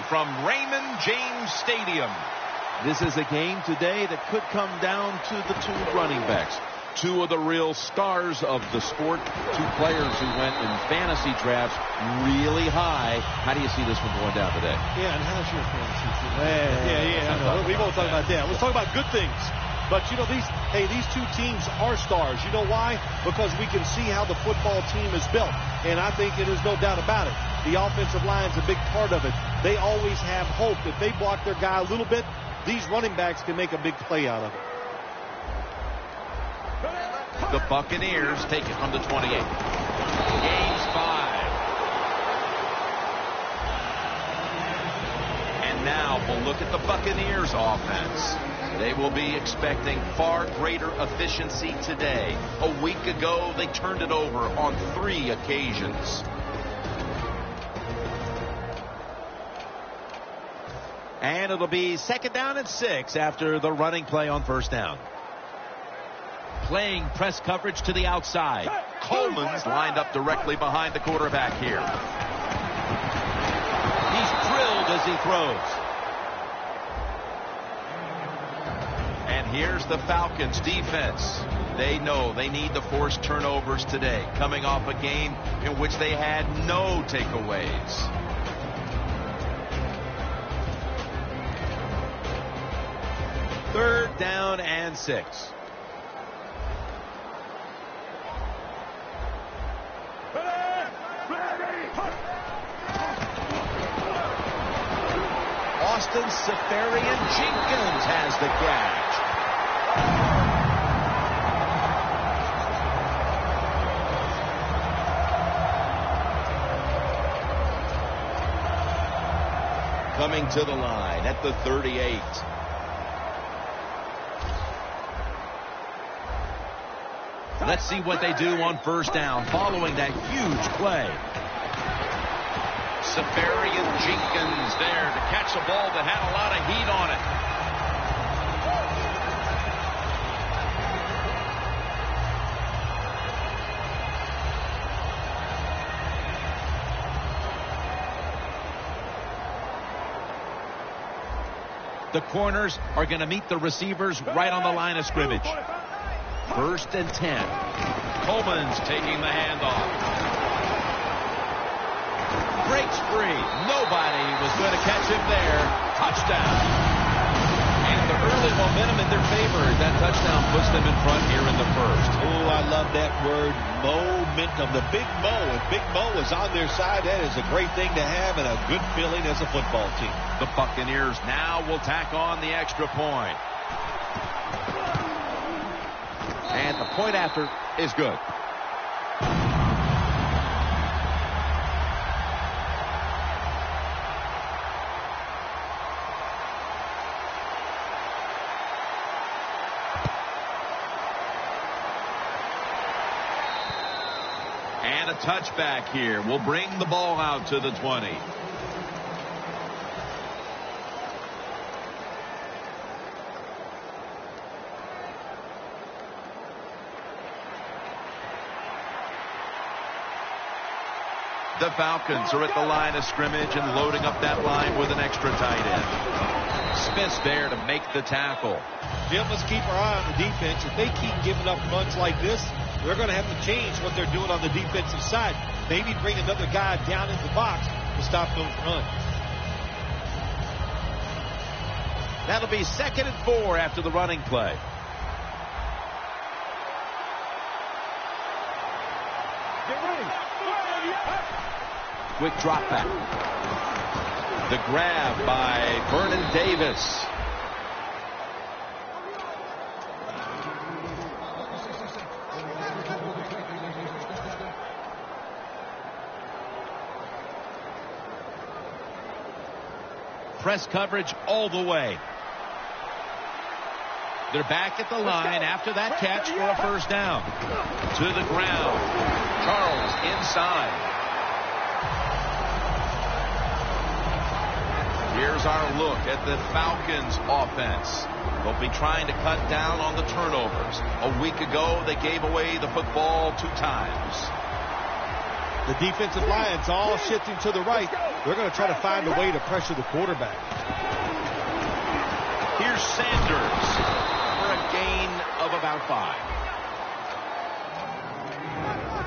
from Raymond James Stadium. This is a game today that could come down to the two running backs. Two of the real stars of the sport. Two players who went in fantasy drafts really high. How do you see this one going down today? Yeah, and how's your fantasy team? I know. We won't talk about that. Let's talk about good things. But, you know, these two teams are stars. You know why? Because we can see how the football team is built. And I think it is no doubt about it. The offensive line's a big part of it. They always have hope. If they block their guy a little bit, these running backs can make a big play out of it. The Buccaneers take it from the 28. Gains 5. And now we'll look at the Buccaneers offense. They will be expecting far greater efficiency today. A week ago, they turned it over on 3 occasions. And it'll be 2nd down and 6 after the running play on 1st down. Playing press coverage to the outside. Coleman's lined up directly behind the quarterback here. He's drilled as he throws. And here's the Falcons defense. They know they need to force turnovers today, coming off a game in which they had no takeaways. Third down and 6. Austin Safarian-Jenkins has the catch. Coming to the line at the 38. Let's see what they do on 1st down following that huge play. Safarian-Jenkins there to catch a ball that had a lot of heat on it. The corners are going to meet the receivers right on the line of scrimmage. 1st and 10. Coleman's taking the handoff. Breaks free. Nobody was going to catch him there. Touchdown. And the early momentum in their favor. That touchdown puts them in front here in the 1st. Oh, I love that word, momentum. The Big Mo. If Big Mo is on their side, that is a great thing to have and a good feeling as a football team. The Buccaneers now will tack on the extra point. And the point after is good. And a touchback here will bring the ball out to the 20. The Falcons are at the line of scrimmage and loading up that line with an extra tight end. Smith's there to make the tackle. Jim, let's keep our eye on the defense. If they keep giving up runs like this, they're going to have to change what they're doing on the defensive side. Maybe bring another guy down in the box to stop those runs. That'll be 2nd and 4 after the running play. Get ready. Quick drop back. The grab by Vernon Davis. Press coverage all the way. They're back at the line after that catch for a 1st down. To the ground. Charles inside. Here's our look at the Falcons offense. They'll be trying to cut down on the turnovers. A week ago, they gave away the football 2 times. The defensive line's all shifting to the right. they're going to try to find a way to pressure the quarterback. Here's Sanders for a gain of about 5.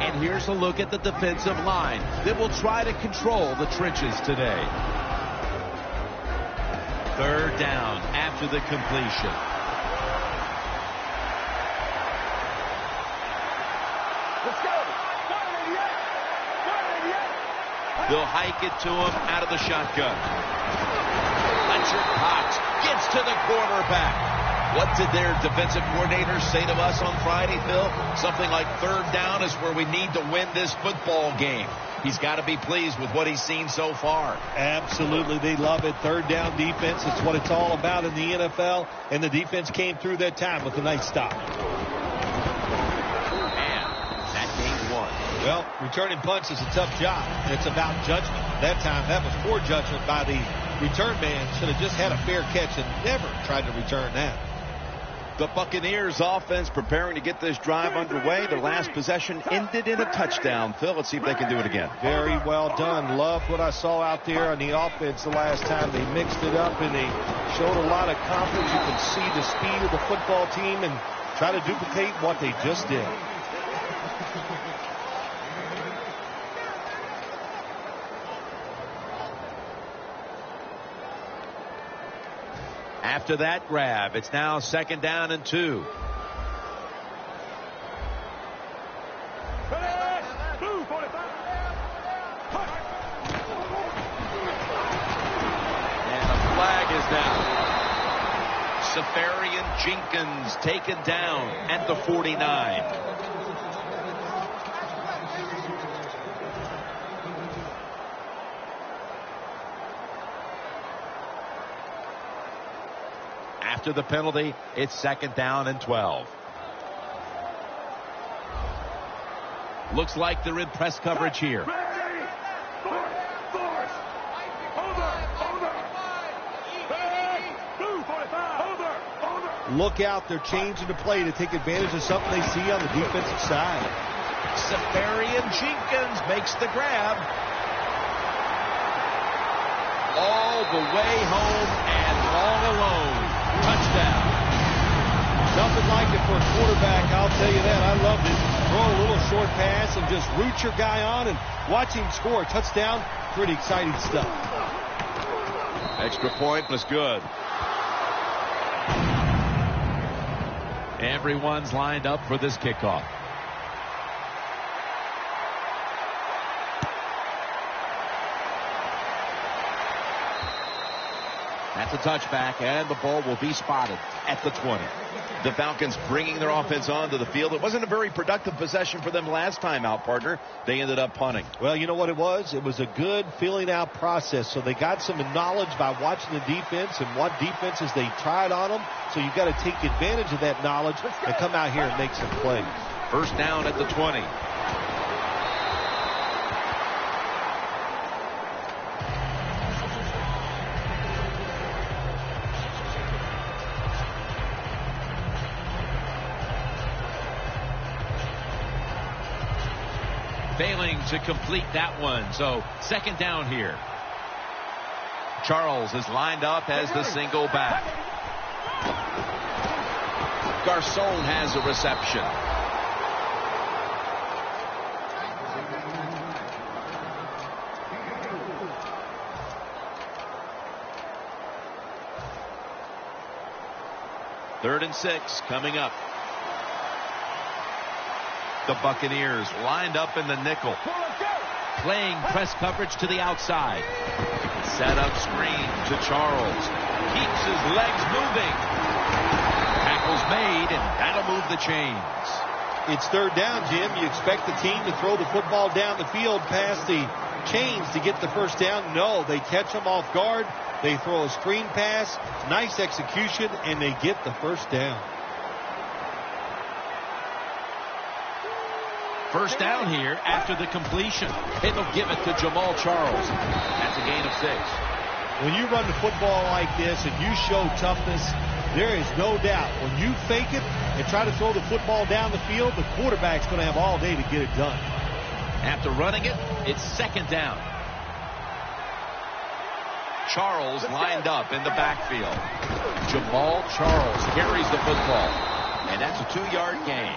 And here's a look at the defensive line that will try to control the trenches today. 3rd down after the completion. Let's go. They'll hike it to him out of the shotgun. Fletcher Cox gets to the quarterback. What did their defensive coordinators say to us on Friday, Phil? Something like 3rd down is where we need to win this football game. He's got to be pleased with what he's seen so far. Absolutely. They love it. 3rd down defense. It's what it's all about in the NFL. And the defense came through that time with a nice stop. And that gained 1. Well, returning punts is a tough job. It's about judgment. That time, that was poor judgment by the return man. Should have just had a fair catch and never tried to return that. The Buccaneers offense preparing to get this drive underway. Their last possession ended in a touchdown. Phil, let's see if they can do it again. Very well done. Loved what I saw out there on the offense the last time. They mixed it up and they showed a lot of confidence. You can see the speed of the football team and try to duplicate what they just did. After that grab, it's now 2nd down and 2. And a flag is down. Safarian Jenkins taken down at the 49. After the penalty, it's 2nd down and 12. Looks like they're in press coverage here. Look out, they're changing the play to take advantage of something they see on the defensive side. Safarian Jenkins makes the grab. All the way home and all alone. Touchdown. Nothing like it for a quarterback, I'll tell you that. I loved it. Throw a little short pass and just root your guy on and watch him score a touchdown. Pretty exciting stuff. Extra point was good. Everyone's lined up for this kickoff. That's a touchback, and the ball will be spotted at the 20. The Falcons bringing their offense onto the field. It wasn't a very productive possession for them last time out, partner. They ended up punting. Well, you know what it was? It was a good filling out process. So they got some knowledge by watching the defense and what defenses they tried on them. So you've got to take advantage of that knowledge and come out here and make some plays. 1st down at the 20. Failing to complete that one. So 2nd down here. Charles is lined up as the single back. Garcon has a reception. Third and 6 coming up. The Buccaneers lined up in the nickel. Playing press coverage to the outside. Set up screen to Charles. Keeps his legs moving. Tackle's made, and that'll move the chains. It's 3rd down, Jim. You expect the team to throw the football down the field past the chains to get the 1st down. No, they catch them off guard. They throw a screen pass. Nice execution, and they get the 1st down. 1st down here after the completion. It'll give it to Jamal Charles. That's a gain of 6. When you run the football like this and you show toughness, there is no doubt. When you fake it and try to throw the football down the field, the quarterback's going to have all day to get it done. After running it, it's 2nd down. Charles lined up in the backfield. Jamal Charles carries the football. And that's a 2-yard gain.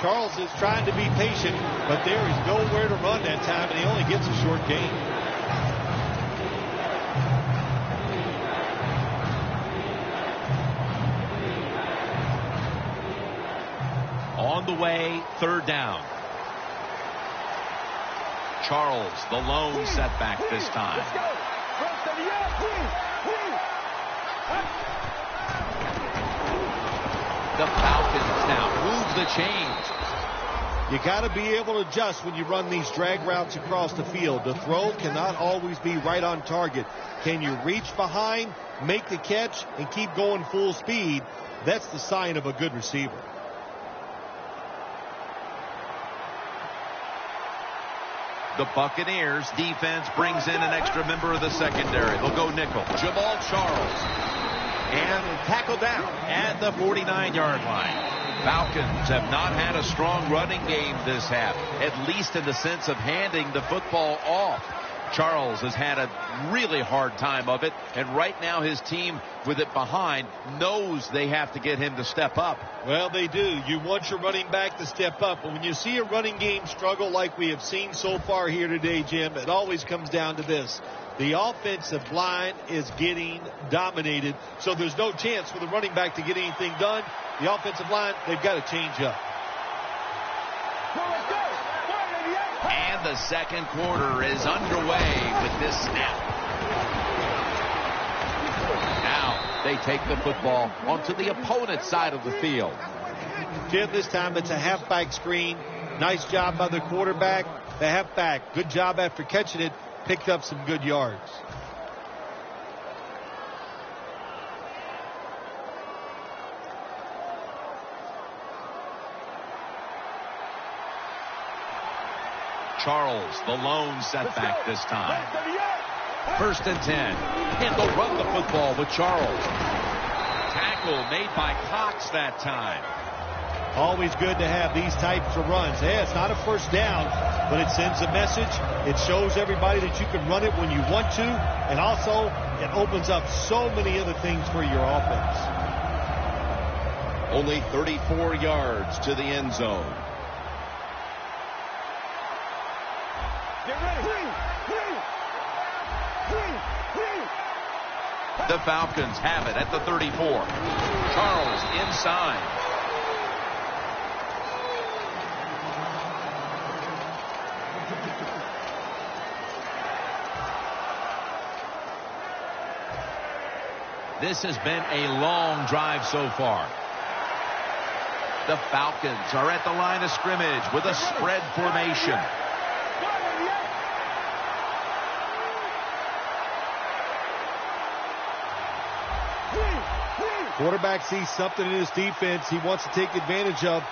Charles is trying to be patient, but there is nowhere to run that time, and he only gets a short gain. On the way, 3rd down. Charles, the lone setback this time. The Falcons now move the chains. You got to be able to adjust when you run these drag routes across the field. The throw cannot always be right on target. Can you reach behind, make the catch, and keep going full speed? That's the sign of a good receiver. The Buccaneers defense brings in an extra member of the secondary. They'll go nickel. Jamal Charles. And tackled down at the 49-yard line. Falcons have not had a strong running game this half, at least in the sense of handing the football off. Charles has had a really hard time of it, and right now his team, with it behind, knows they have to get him to step up. Well, they do. You want your running back to step up, but when you see a running game struggle like we have seen so far here today, Jim, it always comes down to this. The offensive line is getting dominated, so there's no chance for the running back to get anything done. The offensive line, they've got to change up. And the second quarter is underway with this snap. Now they take the football onto the opponent's side of the field. Jim, this time it's a halfback screen. Nice job by the quarterback. The halfback, good job after catching it. Picked up some good yards. Charles, the lone setback this time. 1st and 10. And they'll run the football with Charles. Tackle made by Cox that time. Always good to have these types of runs. Hey, it's not a first down, but it sends a message. It shows everybody that you can run it when you want to. And also, it opens up so many other things for your offense. Only 34 yards to the end zone. Get ready. The Falcons have it at the 34. Charles inside. This has been a long drive so far. The Falcons are at the line of scrimmage with a spread formation. Quarterback sees something in his defense he wants to take advantage of.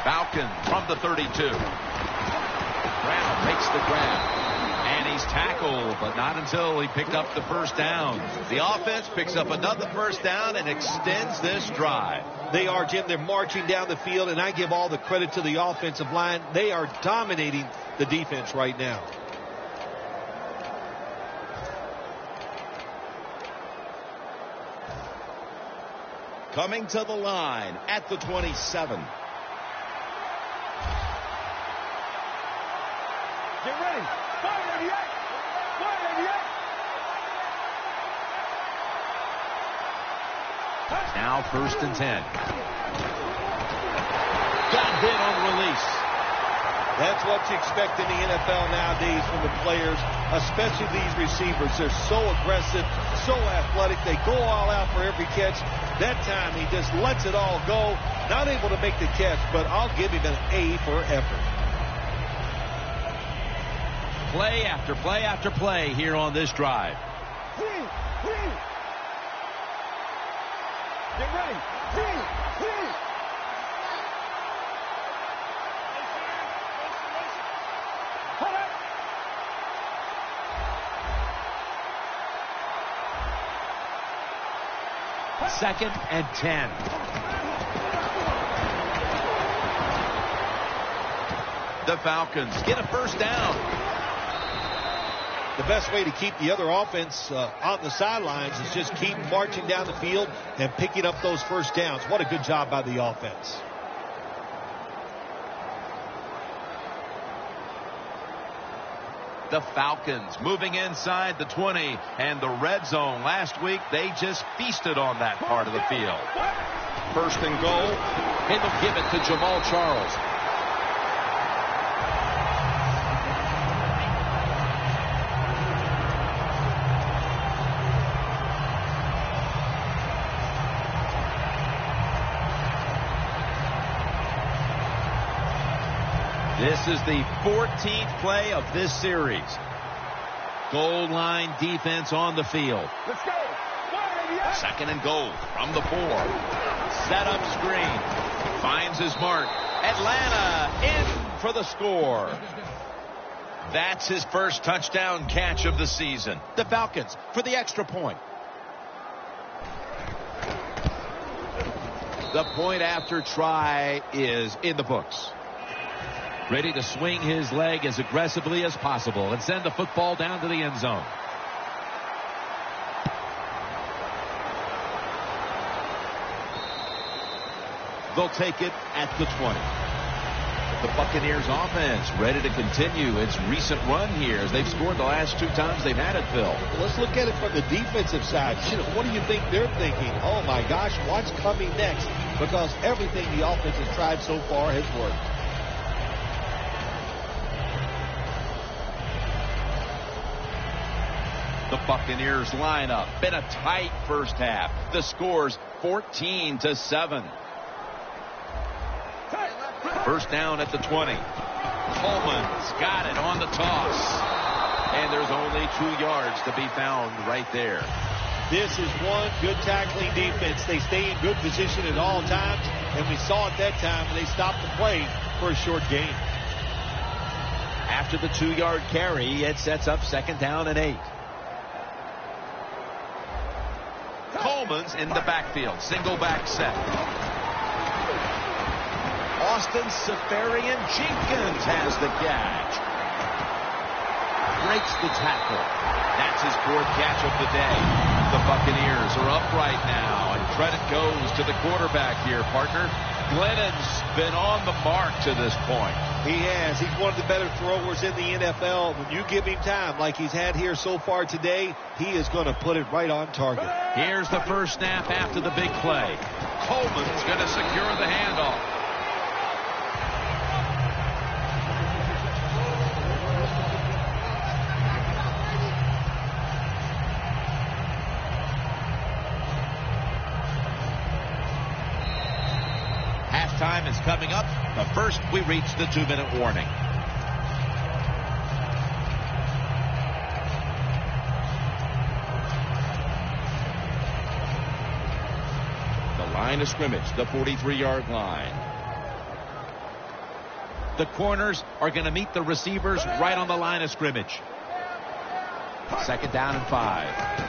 Falcons from the 32. Brown makes the grab. And he's tackled, but not until he picked up the first down. The offense picks up another first down and extends this drive. They are, Jim. They're marching down the field, and I give all the credit to the offensive line. They are dominating the defense right now. Coming to the line at the 27. Get ready. Fire 88. Fire 88. Now 1st and 10. Got hit on release. That's what you expect in the NFL nowadays from the players, especially these receivers. They're so aggressive, so athletic. They go all out for every catch. That time he just lets it all go. Not able to make the catch, but I'll give him an A for effort. Play after play after play here on this drive. Get ready. Second and 10. The Falcons get a first down. The best way to keep the other offense on the sidelines is just keep marching down the field and picking up those first downs. What a good job by the offense. The Falcons moving inside the 20 and the red zone. Last week, they just feasted on that part of the field. First and goal, and they'll give it to Jamal Charles. This is the 14th play of this series. Goal line defense on the field. Let's go. Second and goal from the 4. Set up screen. Finds his mark. Atlanta in for the score. That's his first touchdown catch of the season. The Falcons for the extra point. The point after try is in the books. Ready to swing his leg as aggressively as possible and send the football down to the end zone. They'll take it at the 20. The Buccaneers offense ready to continue its recent run here as they've scored the last 2 times they've had it, Phil. Well, let's look at it from the defensive side. What do you think they're thinking? Oh, my gosh, what's coming next? Because everything the offense has tried so far has worked. The Buccaneers lineup. Been a tight first half. The score's 14-7. First down at the 20. Coleman's got it on the toss. And there's only 2 yards to be found right there. This is one good tackling defense. They stay in good position at all times. And we saw it that time when they stopped the play for a short gain. After the 2-yard carry, it sets up second down and 8. Coleman's in the backfield. Single back set. Austin Safarian Jenkins has the catch. Breaks the tackle. That's his 4th catch of the day. The Buccaneers are up right now, and credit goes to the quarterback here, partner. Glennon's been on the mark to this point. He has. He's one of the better throwers in the NFL. When you give him time like he's had here so far today, he is going to put it right on target. Here's the first snap after the big play. Coleman's going to secure the handoff. Halftime is coming up, but first we reach the 2-minute warning. The line of scrimmage, the 43-yard line. The corners are going to meet the receivers right on the line of scrimmage. Second down and 5.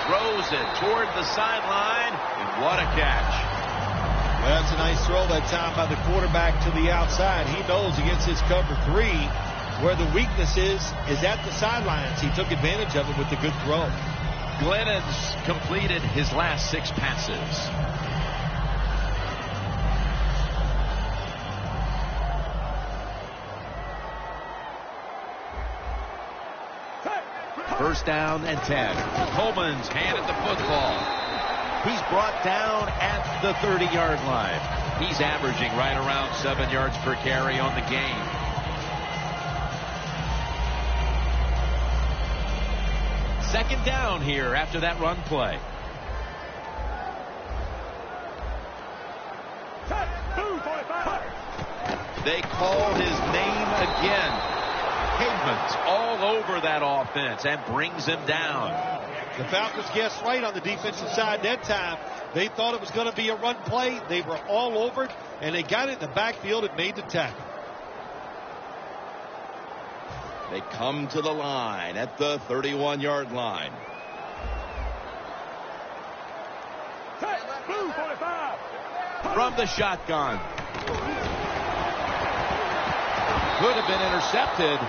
Throws it toward the sideline, and what a catch. Well, that's a nice throw that time by the quarterback to the outside. He knows against his cover 3 where the weakness is at the sidelines. He took advantage of it with the good throw. Glennon's completed his last 6 passes. First down and 10. Coleman's handed the football. He's brought down at the 30-yard line. He's averaging right around 7 yards per carry on the game. Second down here after that run play. They call his name again. Pavements all over that offense and brings him down. The Falcons guessed right on the defensive side that time. They thought it was going to be a run play. They were all over it, and they got it in the backfield and made the tackle. They come to the line at the 31-yard line. From the shotgun, Could have been intercepted.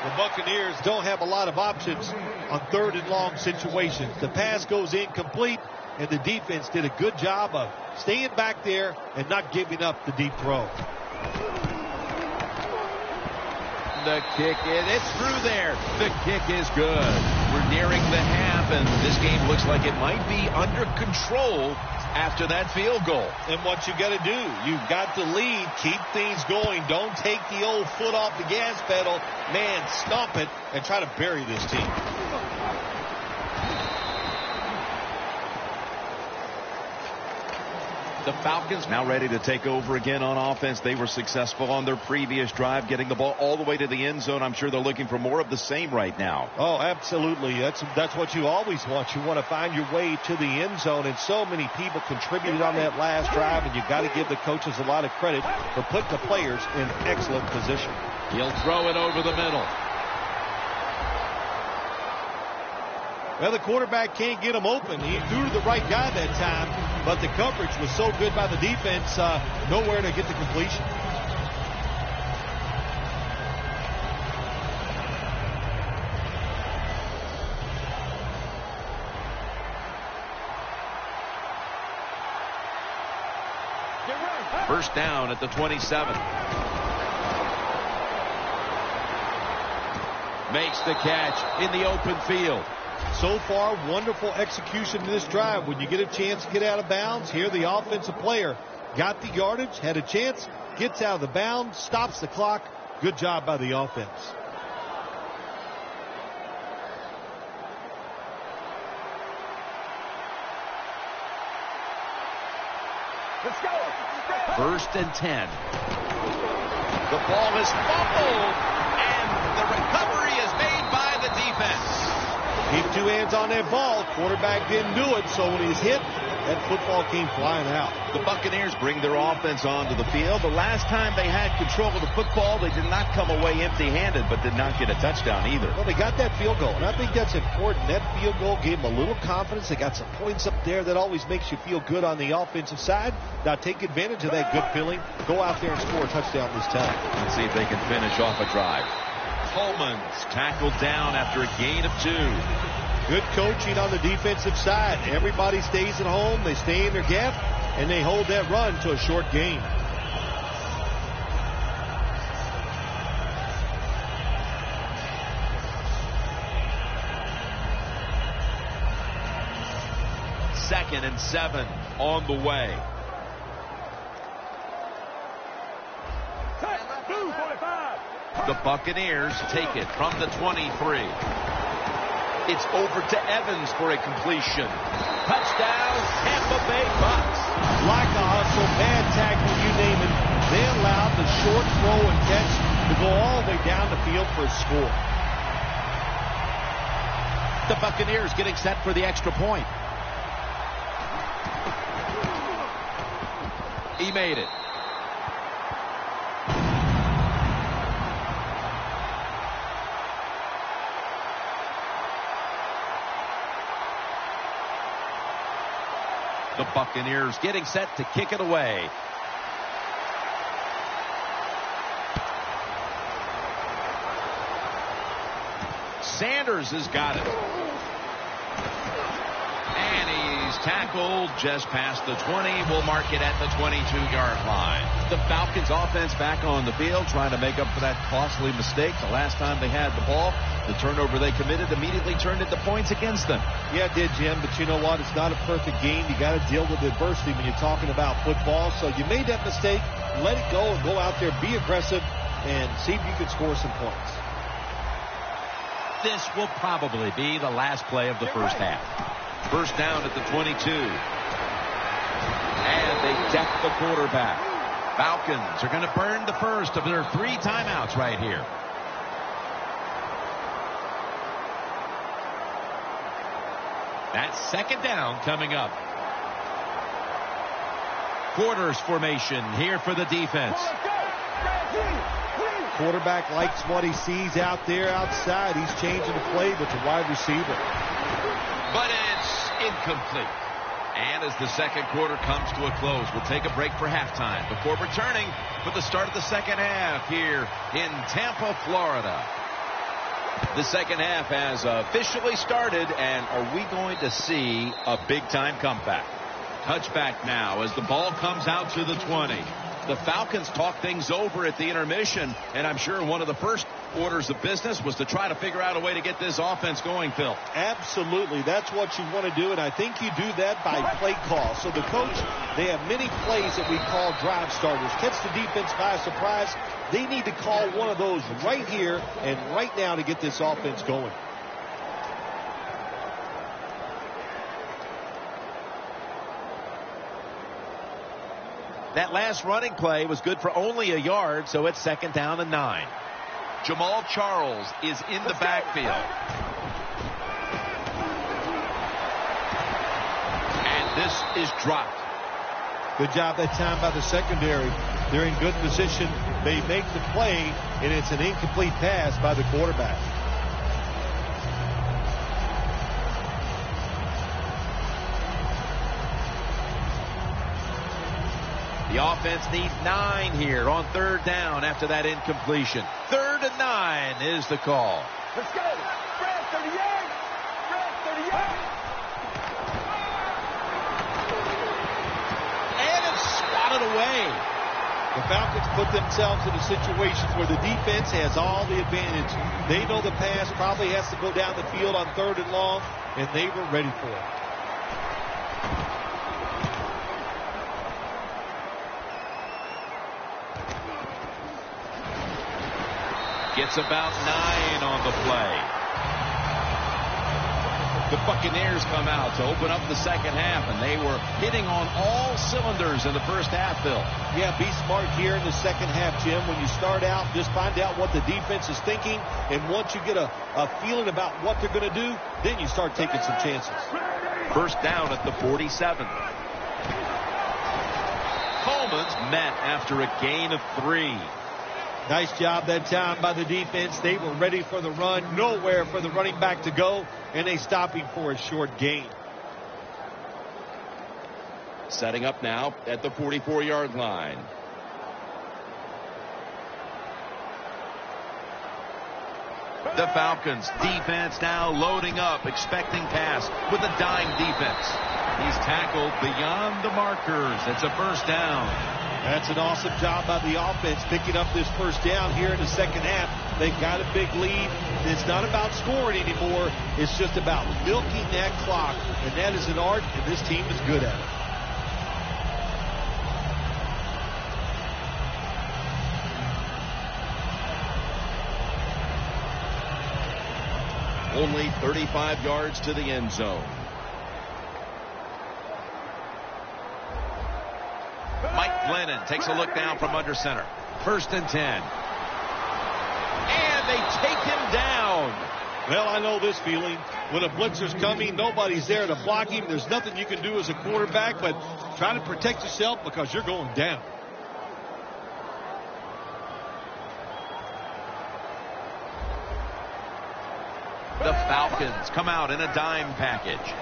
The Buccaneers don't have a lot of options on 3rd and long situations. The pass goes incomplete, and the defense did a good job of staying back there and not giving up the deep throw. The kick, it's through there. The kick is good. We're nearing the half, and this game looks like it might be under control after that field goal. And what you got to do, you've got to lead, keep things going. Don't take the old foot off the gas pedal. Man, stomp it and try to bury this team. The Falcons now ready to take over again on offense. They were successful on their previous drive, getting the ball all the way to the end zone. I'm sure they're looking for more of the same right now. Oh, absolutely. That's what you always want. You want to find your way to the end zone, and so many people contributed on that last drive, and you got to give the coaches a lot of credit for putting the players in excellent position. He'll throw it over the middle. Well, the quarterback can't get him open. He threw to the right guy that time, but the coverage was so good by the defense, nowhere to get the completion. First down at the 27. Makes the catch in the open field. So far, wonderful execution in this drive. When you get a chance to get out of bounds, here the offensive player got the yardage, had a chance, gets out of the bounds, stops the clock. Good job by the offense. Let's go. First and 10. The ball is fumbled, and the recovery is made by the defense. Keep two hands on that ball. Quarterback didn't do it, so when he's hit, that football came flying out. The Buccaneers bring their offense onto the field. The last time they had control of the football, they did not come away empty-handed, but did not get a touchdown either. Well, they got that field goal, and I think that's important. That field goal gave them a little confidence. They got some points up there that always makes you feel good on the offensive side. Now take advantage of that good feeling. Go out there and score a touchdown this time. Let's see if they can finish off a drive. Coleman's tackled down after a gain of 2. Good coaching on the defensive side. Everybody stays at home. They stay in their gap, and they hold that run to a short gain. Second and 7 on the way. The Buccaneers take it from the 23. It's over to Evans for a completion. Touchdown, Tampa Bay Bucs. Like a hustle, bad tackle, you name it. They allowed the short throw and catch to go all the way down the field for a score. The Buccaneers getting set for the extra point. He made it. The Buccaneers getting set to kick it away. Sanders has got it. And he's tackled just past the 20. We'll mark it at the 22-yard line. The Falcons offense back on the field trying to make up for that costly mistake. The last time they had the ball, the turnover they committed immediately turned into points against them. Yeah, it did, Jim, but you know what? It's not a perfect game. You got to deal with adversity when you're talking about football. So you made that mistake, let it go, and go out there, be aggressive, and see if you can score some points. This will probably be the last play of the first half. First down at the 22. And they deck the quarterback. Falcons are going to burn the first of their 3 timeouts right here. That's second down coming up. Quarters formation here for the defense. Quarterback likes what he sees out there outside. He's changing the play with the wide receiver. But it's incomplete. And as the second quarter comes to a close, we'll take a break for halftime before returning for the start of the second half here in Tampa, Florida. The second half has officially started, and are we going to see a big-time comeback? Touchback now as the ball comes out to the 20. The Falcons talk things over at the intermission, and I'm sure one of the first orders of business was to try to figure out a way to get this offense going, Phil. Absolutely. That's what you want to do, and I think you do that by play call. So the coach, they have many plays that we call drive starters. Catch the defense by surprise. They need to call one of those right here and right now to get this offense going. That last running play was good for only a yard, so it's 2nd down and 9. Jamal Charles is in the backfield. And this is dropped. Good job that time by the secondary. They're in good position. They make the play, and it's an incomplete pass by the quarterback. The offense needs 9 here on 3rd down after that incompletion. 3rd and 9 is the call. Let's go. Fred, 38. Fred, 38. And it's swatted away. The Falcons put themselves in a situation where the defense has all the advantage. They know the pass probably has to go down the field on 3rd and long, and they were ready for it. Gets about 9 on the play. The Buccaneers come out to open up the second half, and they were hitting on all cylinders in the first half, Bill. Yeah, be smart here in the second half, Jim. When you start out, just find out what the defense is thinking, and once you get a feeling about what they're going to do, then you start taking some chances. 1st down at the 47. Coleman's met after a gain of 3. Nice job that time by the defense. They were ready for the run. Nowhere for the running back to go, and they stop him for a short gain. Setting up now at the 44-yard line. The Falcons defense now loading up, expecting pass with a dime defense. He's tackled beyond the markers. It's a 1st down. That's an awesome job by the offense picking up this 1st down here in the second half. They've got a big lead. It's not about scoring anymore. It's just about milking that clock, and that is an art, and this team is good at it. Only 35 yards to the end zone. Mike Glennon takes a look down from under center. 1st and 10. And they take him down. Well, I know this feeling. When a blitzer's coming, nobody's there to block him. There's nothing you can do as a quarterback, but try to protect yourself because you're going down. The Falcons come out in a dime package.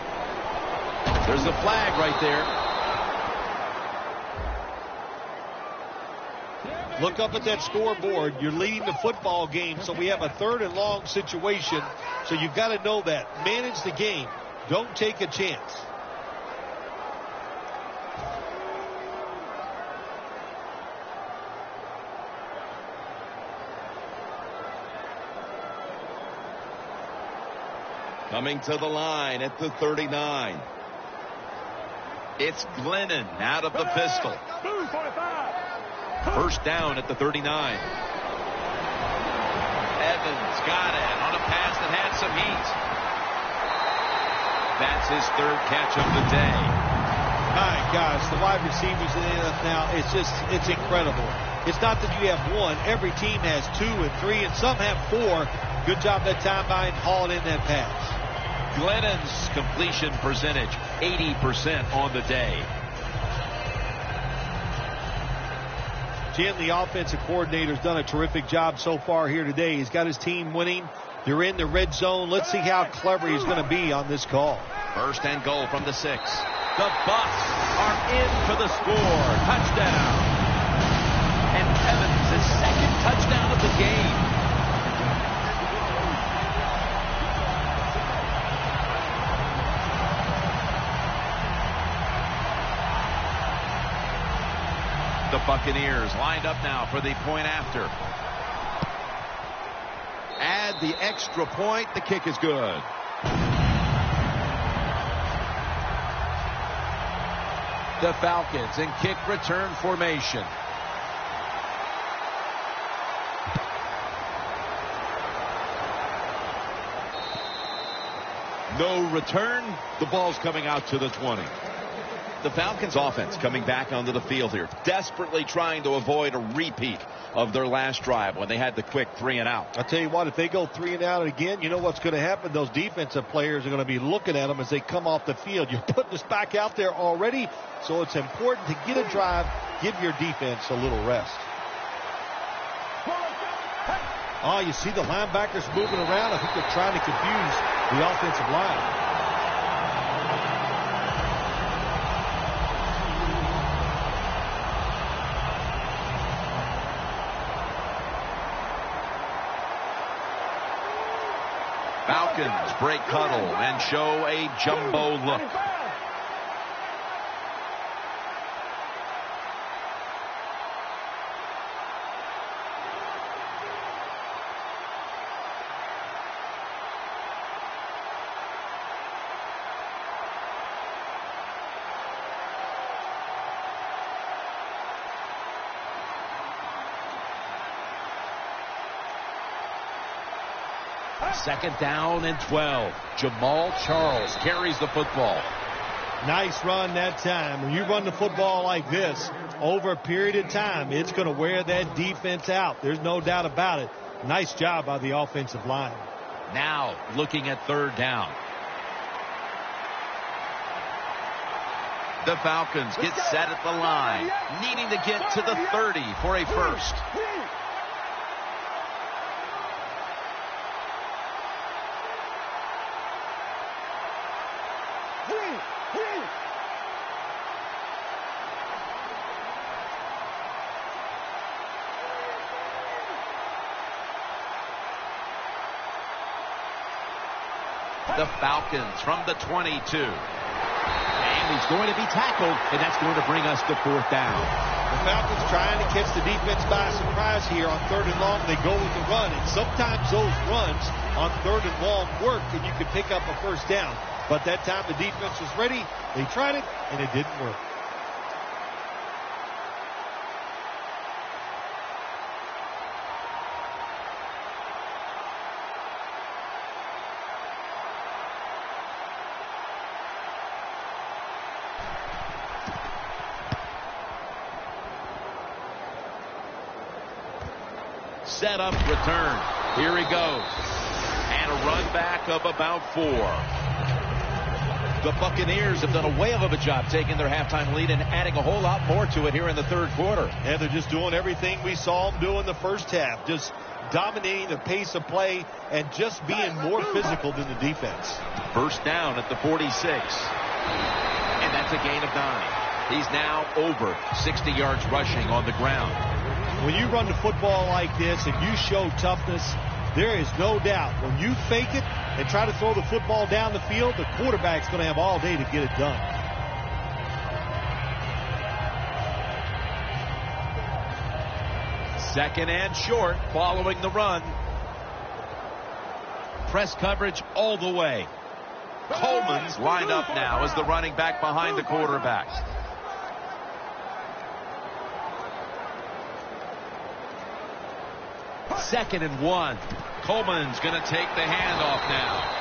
There's a flag right there. Look up at that scoreboard. You're leading the football game, so we have a 3rd and long situation. So you've got to know that. Manage the game. Don't take a chance. Coming to the line at the 39. It's Glennon out of the pistol. 1st down at the 39. Evans got it on a pass that had some heat. That's his 3rd catch of the day. My gosh, the wide receivers in the NFL now, it's incredible. It's not that you have one. Every team has 2 and 3, and some have 4. Good job that time by hauling in that pass. Glennon's completion percentage, 80% on the day. Jim, the offensive coordinator's done a terrific job so far here today. He's got his team winning. They're in the red zone. Let's see how clever he's going to be on this call. 1st and goal from the 6. The Bucs are in for the score. Touchdown. And Evans, his second touchdown of the game. The Buccaneers lined up now for the point after. Add the extra point. The kick is good. The Falcons in kick return formation. No return. The ball's coming out to the 20. The Falcons offense coming back onto the field here, desperately trying to avoid a repeat of their last drive when they had the quick 3 and out. I'll tell you what, if they go 3 and out again, you know what's going to happen? Those defensive players are going to be looking at them as they come off the field. You're putting us back out there already, so it's important to get a drive, give your defense a little rest. Oh, you see the linebackers moving around. I think they're trying to confuse the offensive line. Falcons break huddle and show a jumbo look. Second down and 12. Jamal Charles carries the football. Nice run that time. When you run the football like this over a period of time, it's going to wear that defense out. There's no doubt about it. Nice job by the offensive line. Now looking at third down. The Falcons get set at the line, needing to get to the 30 for a first. The Falcons from the 22. And he's going to be tackled, and that's going to bring us to fourth down. The Falcons trying to catch the defense by surprise here on third and long. They go with the run, and sometimes those runs on third and long work, and you can pick up a first down. But that time the defense was ready. They tried it, and it didn't work. Set up, return. Here he goes. And a run back of about 4. The Buccaneers have done a whale of a job taking their halftime lead and adding a whole lot more to it here in the third quarter. And they're just doing everything we saw them do in the first half. Just dominating the pace of play and just being more physical than the defense. First down at the 46. And that's a gain of 9. He's now over 60 yards rushing on the ground. When you run the football like this and you show toughness, there is no doubt when you fake it and try to throw the football down the field, the quarterback's going to have all day to get it done. Second and short following the run. Press coverage all the way. Coleman's lined up now as the running back behind the quarterback. Second and 1. Coleman's going to take the handoff now.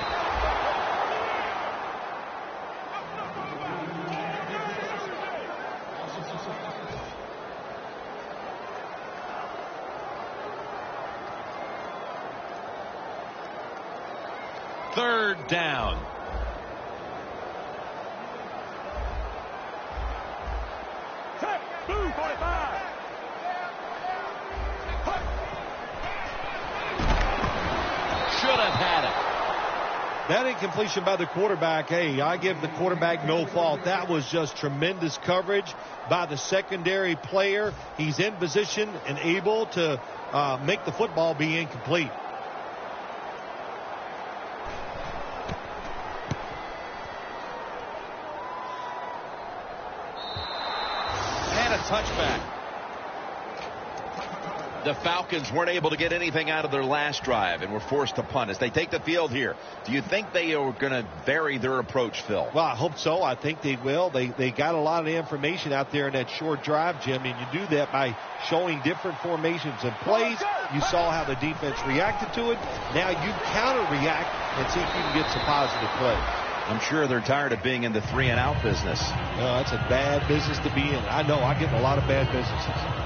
Third down. Blue 45. Should have had it. That incompletion by the quarterback, hey, I give the quarterback no fault. That was just tremendous coverage by the secondary player. He's in position and able to make the football be incomplete. And a touchback. The Falcons weren't able to get anything out of their last drive and were forced to punt as they take the field here. Do you think they are going to vary their approach, Phil? Well, I hope so. I think they will. They got a lot of information out there in that short drive, Jim, and you do that by showing different formations and plays. You saw how the defense reacted to it. Now you counter-react and see if you can get some positive play. I'm sure they're tired of being in the 3-and-out business. No, that's a bad business to be in. I know. I get in a lot of bad businesses.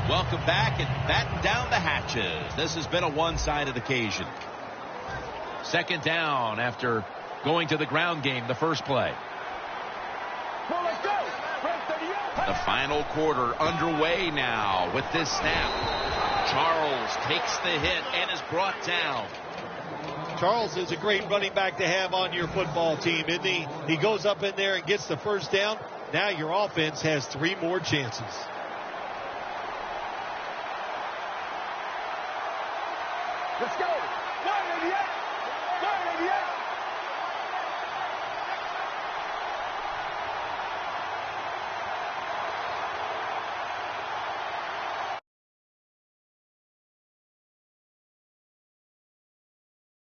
Welcome back and batten down the hatches. This has been a one-sided occasion. Second down after going to the ground game the first play. The final quarter underway now with this snap. Charles takes the hit and is brought down. Charles is a great running back to have on your football team, isn't he? He goes up in there and gets the first down. Now your offense has 3 more chances. Let's go.